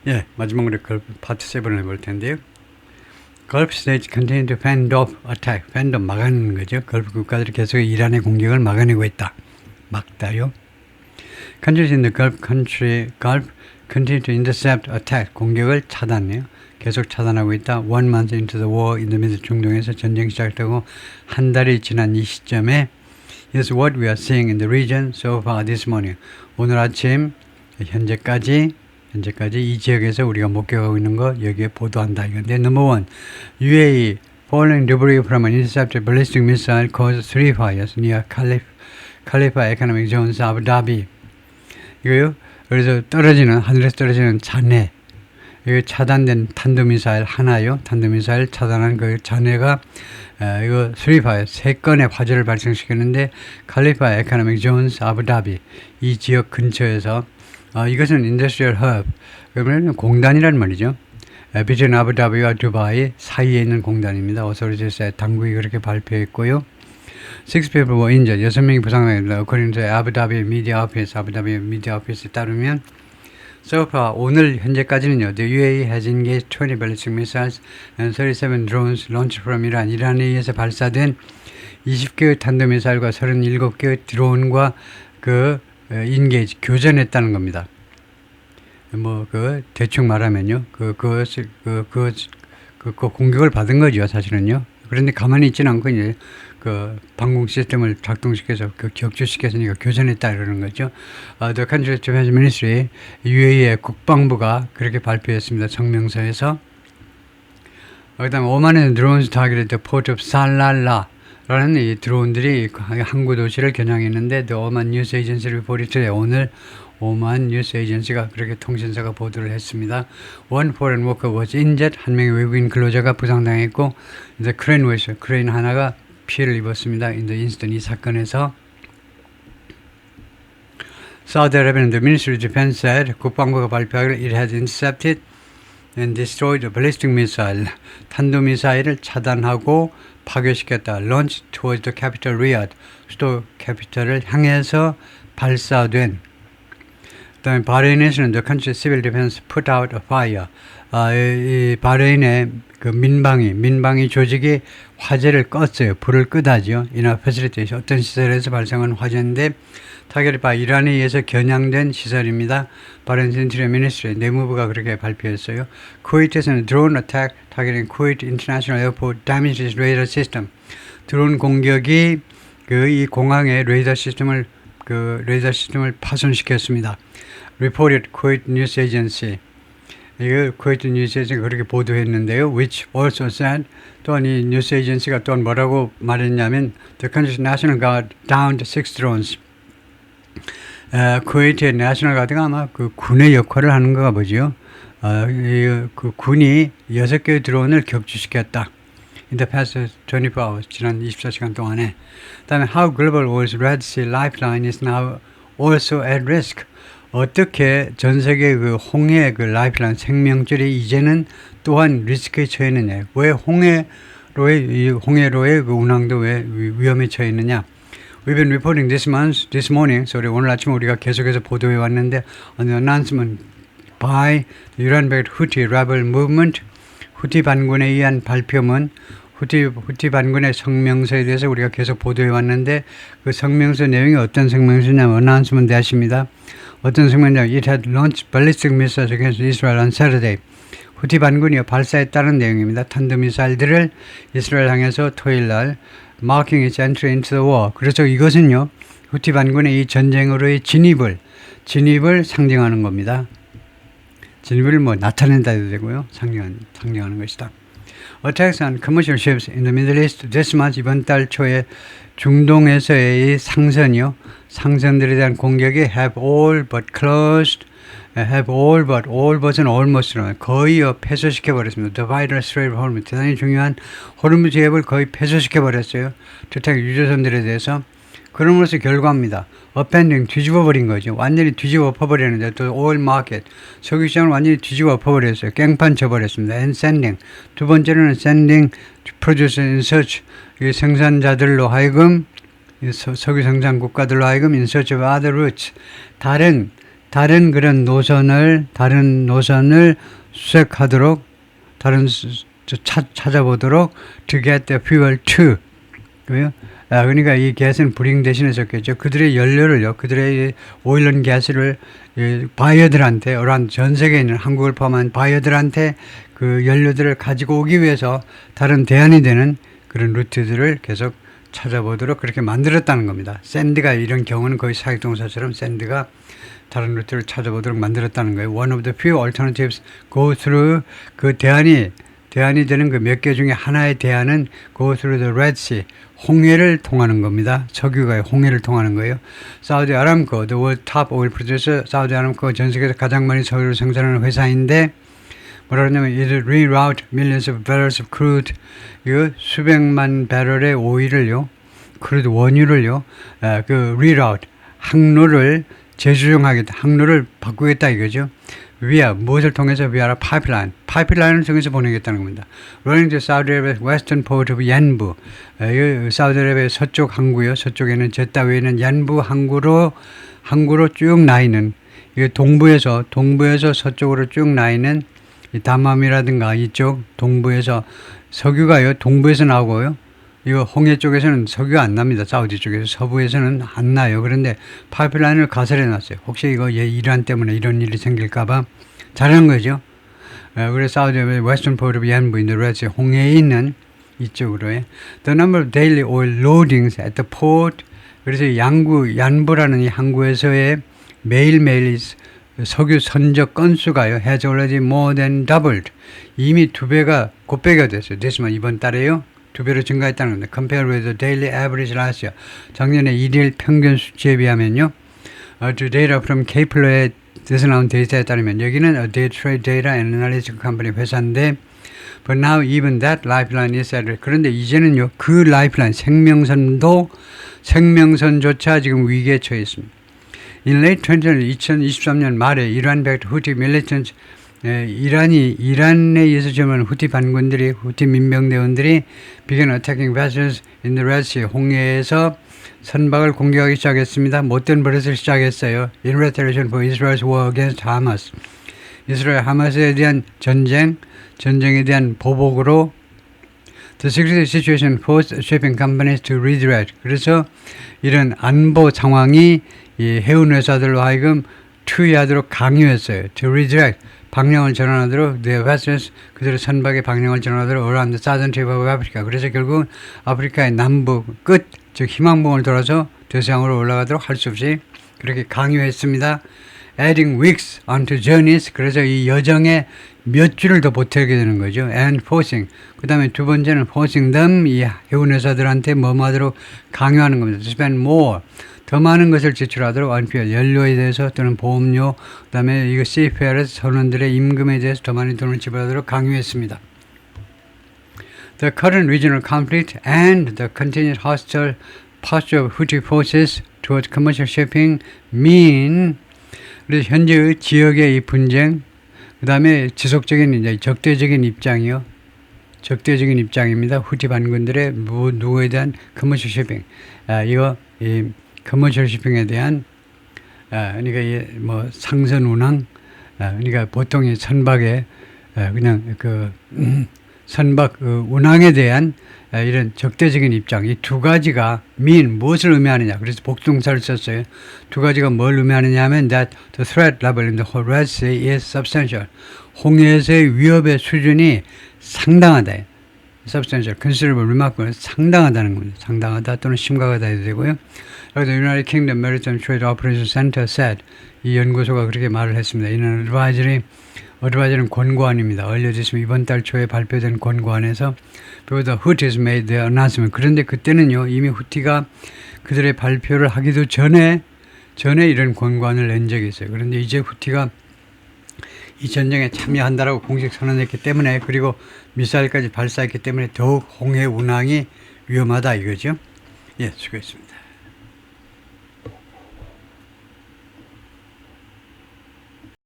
예, 마지막으로 걸프 파트 7을 해볼 텐데요. Gulf states continue to fend off attack. fend off 막아내는 거죠. 걸프 국가들이 계속 이란의 공격을 막아내고 있다. 막다요. Countries in the Gulf continue to intercept attack. 공격을 차단해요. 계속 차단하고 있다. 1 month into the war in the Middle 중동에서 전쟁 시작되고 한 달이 지난 이 시점에 is what we are seeing in the region so far this morning. 오늘 아침 현재까지 이 지역에서 우리가 목격하고 있는 거 여기에 보도한다. 이건데 number 1, UAE falling debris from an intercepted ballistic missile caused 3 fires near Khalifa Economic Zones, Abu Dhabi. 이거요. 그래서 하늘에서 떨어지는 잔해. 이거 차단된 탄도미사일 하나요. 탄도미사일 차단한 그 잔해가 이거 3건의 화재를 발생시켰는데 칼리파 에코노믹 존스 아부다비 이 지역 근처에서 이것은 인더스트리얼 허브 그러면 공단이란 말이죠. 비튼 아부다비와 두바이 사이에 있는 공단입니다. 어소리티스의 당국이 그렇게 발표했고요. 6 people were injured. 6명이 부상당했습니다. According to 아부다비 Media Office, 아부다비 Media Office에 따르면 so far, 오늘 현재까지는요. The UAE has engaged 20 ballistic missiles and 37 drones launched from Iran. 이란에 의해서 발사된 20개의 탄도미사일과 37개의 드론과 인게이지 교전했다는 겁니다. 대충 말하면요. 공격을 받은 거죠, 사실은요. 그런데 가만히 있지는 않고 이제 방공 시스템을 작동시켜서 격추시켰으니까 교전했다 이러는 거죠. The Country Defense Ministry, UAE의 국방부가 그렇게 발표했습니다. 성명서에서. 그다음에 오만의 drones targeted the port of Salalah.라는 이 드론들이 항구 도시를 겨냥했는데 The Oman News Agency reported today. 오늘 오만 뉴스 에이전시가 그렇게 통신사가 보도를 했습니다. One foreign worker was injured. 한 명의 외국인 근로자가 부상당했고, 이제 크레인 하나가 피해를 입었습니다. In the incident, 이 사건에서 Saudi Arabian the Ministry of Defense said 국방부가 발표하기를 it has intercepted and destroyed a ballistic missile. 탄도미사일을 차단하고 파괴시켰다. Launched towards the capital Riyadh. 수도 캐피털을 향해서 발사된. 그다음에 바레인에서는 the country civil defense put out a fire. 이 바레인의 민방위 조직이 화재를 껐어요. 불을 끄다죠. in a facility. 어떤 시설에서 발생한 화재인데 타겟이 이란에 의해서 겨냥된 시설입니다. 바레인 인테리어 미니스트리 내무부가 그렇게 발표했어요. 쿠웨이트에서는 drone attack targeting Kuwait International Airport damaged its radar system. 드론 공격이 이 공항의 레이더 시스템을 파손시켰습니다. Reported Kuwait News Agency. 이거 쿠웨이트 뉴스 에이전시가 그렇게 보도했는데요. Which also said 또한 이 뉴스 에이전시가 또한 뭐라고 말했냐면 The country's National Guard downed 6 drones. 쿠웨이트의 내셔널 가드가 아마 군의 역할을 하는 거가 보죠. 군이 6개의 드론을 격추시켰다. In the past 24 hours, 지난 24시간 동안에. 그다음에 How Global War's Red Sea Lifeline is now also at risk. 어떻게 전 세계 홍해 라이프라인 생명줄이 이제는 또한 리스크에 처했느냐. 왜 홍해로의 운항도 왜 위험에 처했느냐. We've been reporting this morning, 오늘 아침 우리가 계속해서 보도해 왔는데, an announcement by the Iran-backed Houthi rebel movement, 후티 반군에 의한 발표문, 후티 반군의 성명서에 대해서 우리가 계속 보도해 왔는데, 그 성명서 내용이 어떤 성명서냐면, announcement 하십니다. 어떤 성명이냐면, it had launched ballistic missiles against Israel on Saturday. 후티 반군이 발사했다는 내용입니다. 탄도미사일들을 이스라엘 향해서 토요일 날 marking its entry into the war. 그래서 이것은요, 후티 반군의 이 전쟁으로의 진입을 상징하는 겁니다. 진입을 나타낸다 해도 되고요. 상징하는 것이다. Attacks on commercial ships in the Middle East this month, 이번 달 초에 중동에서의 상선들에 대한 공격이 have all but all but은 almost로 거의 폐쇄시켜버렸습니다. The vital Strait of Hormuz, 대단히 중요한 호르무즈 해협을 거의 폐쇄시켜버렸어요. 특히 유조선들에 대해서. 그럼으로써 결과입니다. upending, 뒤집어버린 거죠. 완전히 뒤집어 엎어버렸는데 또 oil market, 석유시장을 완전히 뒤집어 엎어버렸어요. 깽판 쳐버렸습니다. and sending, 두 번째로는 sending producers in search, 생산자들로 하여금 석유 생산 국가들로 하여금 in search of other routes, 다른 다른 그런 다른 노선을 수색하도록, 찾아보도록 to get the fuel to. 그러니까 이 겟은 bring 대신에 썼겠죠. 그들의 연료를요, 그들의 오일 앤 가스를 바이어들한테, 전 세계에 있는 한국을 포함한 바이어들한테 그 연료들을 가지고 오기 위해서 다른 대안이 되는 그런 루트들을 계속 찾아보도록 그렇게 만들었다는 겁니다. 샌드가 이런 경우는 거의 사역동사처럼 샌드가 다른 루트를 찾아보도록 만들었다는 거예요. One of the few alternatives go through, 그 대안이 되는 그 몇 개 중에 하나의 대안은 go through the Red Sea, 홍해를 통하는 겁니다. 석유가 홍해를 통하는 거예요. 사우디 아람코, the world top oil producer, 사우디 아람코 전 세계에서 가장 많이 석유를 생산하는 회사인데 뭐라 그러냐면 it reroute millions of barrels of crude, 이 수백만 배럴의 오일을요, 크루드 원유를요, 그 reroute, 항로를 재조정하겠다, 항로를 바꾸겠다 이거죠. via, 무엇을 통해서 via 파이프라인, 파이프라인을 통해서 보내겠다는 겁니다. running to Saudi Arabia's western port of Yanbu, 사우디아라비아의 서쪽 항구요, 서쪽에는 제타 위에 있는 얀부 항구로 쭉 나이는, 이 동부에서 서쪽으로 쭉 나이는 이 다맘이라든가 이쪽 동부에서 석유가요, 동부에서 나오고요. 이거 홍해 쪽에서는 석유가 안 납니다. 사우디 쪽에서. 서부에서는 안 나요. 그런데 파이프라인을 가설해 놨어요. 혹시 이거 이란 때문에 이런 일이 생길까봐 잘한 거죠. 그래서 사우디의 웨스턴 포트 오브 얀부 인더 레드 홍해에 있는 이쪽으로요. The number of daily oil loadings at the port. 그래서 얀부라는 이 항구에서의 매일매일 석유 선적 건수가요, has already more than doubled. 이미 곱배가 됐어요. 됐지만 이번 달에요. 2배로 증가했다는 겁니다. Compared with the daily average last year. 작년에 일일 평균 수치에 비하면요. To data from Kpler에서 나온 데이터에 따르면 여기는 a day trade data analytics company 회사인데 but now even that lifeline is at 그런데 이제는요. 그 라이프라인 생명선조차 지금 위기에 처해 있습니다. In late 2023년 말에 이란-backed Houthi militants 이란에 의해서 지금은 후티 반군들이, 후티 민병대원들이 began attacking vessels in the Red Sea, 홍해에서 선박을 공격하기 시작했습니다. 못된 버릇을 시작했어요. In retaliation for Israel's war against Hamas. 이스라엘 하마스에 대한 전쟁에 대한 보복으로 The security situation forced shipping companies to redirect. 그래서 이런 안보 상황이 이 해운 회사들로 하여금 투여하도록 강요했어요. To redirect. 방향을 전환하도록 the vessels, 그들의 선박의 방향을 전환하도록 around the southern tip of Africa. 그래서 결국은 아프리카의 남부 끝, 즉 희망봉을 돌아서 대서양으로 올라가도록 할 수 없이 그렇게 강요했습니다. Adding weeks onto journeys. 그래서 이 여정에 몇 주를 더 보태게 되는 거죠. And forcing. 그 다음에 두 번째는 forcing them, 이 해운 회사들한테 뭐하도록 강요하는 겁니다. To spend more. 더 많은 것을 지출하도록 unfuel, 연료에 대해서 또는 보험료, 그 다음에 이거 seafarers, 선원들의 임금에 대해서 더 많은 돈을 지불하도록 강요했습니다. The current regional conflict and the continued hostile posture of Houthi forces towards commercial shipping mean, 그래서 현재의 지역의 이 분쟁, 그 다음에 지속적인 이제 적대적인 입장입니다. 후티 반군들의 누구에 대한 commercial shipping, 이 커머셜 쇼핑에 대한 그러니까 뭐 상선 운항, 그러니까 보통 이 선박에 그냥 그 선박 운항에 대한 이런 적대적인 입장, 이 두 가지가 무엇을 의미하느냐. 그래서 복동사를 썼어요. 두 가지가 뭘 의미하느냐 하면 that the threat level in the whole Red Sea is substantial. 홍해에서의 위협의 수준이 상당하다. substantial, considerable, remarkable, 상당하다는 겁니다. 상당하다 또는 심각하다 해도 되고요. 그래서 United Kingdom Maritime Trade Operations Center said, 이 연구소가 그렇게 말을 했습니다. 이는 어드바이저는 권고안입니다. 알려졌으면 이번 달 초에 발표된 권고안에서 Before the Houthis made their announcement. 그런데 그때는요, 이미 후티가 그들의 발표를 하기도 전에 이런 권고안을 낸 적이 있어요. 그런데 이제 후티가 이 전쟁에 참여한다라고 공식 선언했기 때문에, 그리고 미사일까지 발사했기 때문에 더욱 홍해 운항이 위험하다 이거죠. 예, 수고했습니다.